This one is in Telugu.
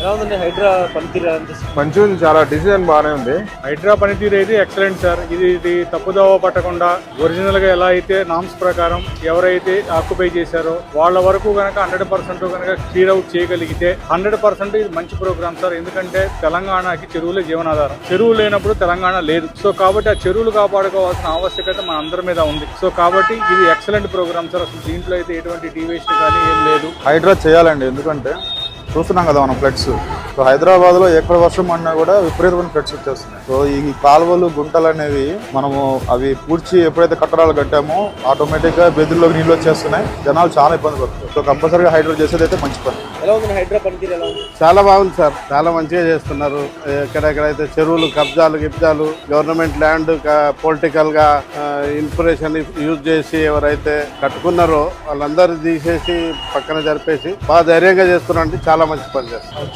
ఎలా ఉందండి హైడ్రా పనితీరు? మంచిగా ఉంది, చాలా డిసిజన్ బాగానే ఉంది. హైడ్రా పనితీరు అయితే ఎక్సలెంట్ సార్. ఇది తప్పుదోవ పట్టకుండా ఒరిజినల్ గా ఎలా అయితే నామ్స్ ప్రకారం ఎవరైతే ఆక్యుపై చేశారో వాళ్ళ వరకు కనుక 100% కనుక క్లియర్ అవుట్ చేయగలిగితే 100% ఇది మంచి ప్రోగ్రామ్ సార్. ఎందుకంటే తెలంగాణకి చెరువులే జీవనాధారం. చెరువు లేనప్పుడు తెలంగాణ లేదు. సో కాబట్టి ఆ చెరువులు కాపాడుకోవాల్సిన ఆవశ్యకత మన అందరి మీద ఉంది. సో కాబట్టి ఇది ఎక్సలెంట్ ప్రోగ్రామ్ సార్. అసలు దీంట్లో అయితే ఎటువంటి డీవియేషన్ కానీ ఏం లేదు. హైడ్రా చేయాలండి, ఎందుకంటే చూస్తున్నాం కదా మనం ఫ్లడ్స్. సో హైదరాబాద్ లో ఎక్కడ వర్షం పడినా కూడా విపరీతమైన ఫ్లడ్స్ వచ్చేస్తున్నాయి. సో ఈ కాలువలు గుంటలు అనేవి మనము అవి పూడ్చి ఎప్పుడైతే కట్టడాలు కట్టామో ఆటోమేటిక్ గా బెదిరిలోకి నీళ్ళు వచ్చేస్తున్నాయి. జనాలు చాలా ఇబ్బంది పడుతున్నారు. సో కంపల్సరీగా హైడ్రా చేసేది అయితే మంచి పని. ఎలా ఉంది హైడ్రా పనితీరు? ఎలా ఉంది? చాలా బాగుంది సార్, చాలా మంచిగా చేస్తున్నారు. ఎక్కడెక్కడైతే చెరువులు గిబ్జాలు గవర్నమెంట్ ల్యాండ్ పొలిటికల్ గా ఇన్ఫర్మేషన్ యూజ్ చేసి ఎవరైతే కట్టుకున్నారో వాళ్ళందరూ తీసేసి పక్కన జరిపేసి బాగా ధైర్యంగా చేస్తున్నారంటే చాలా మంచి పని చేస్తారు.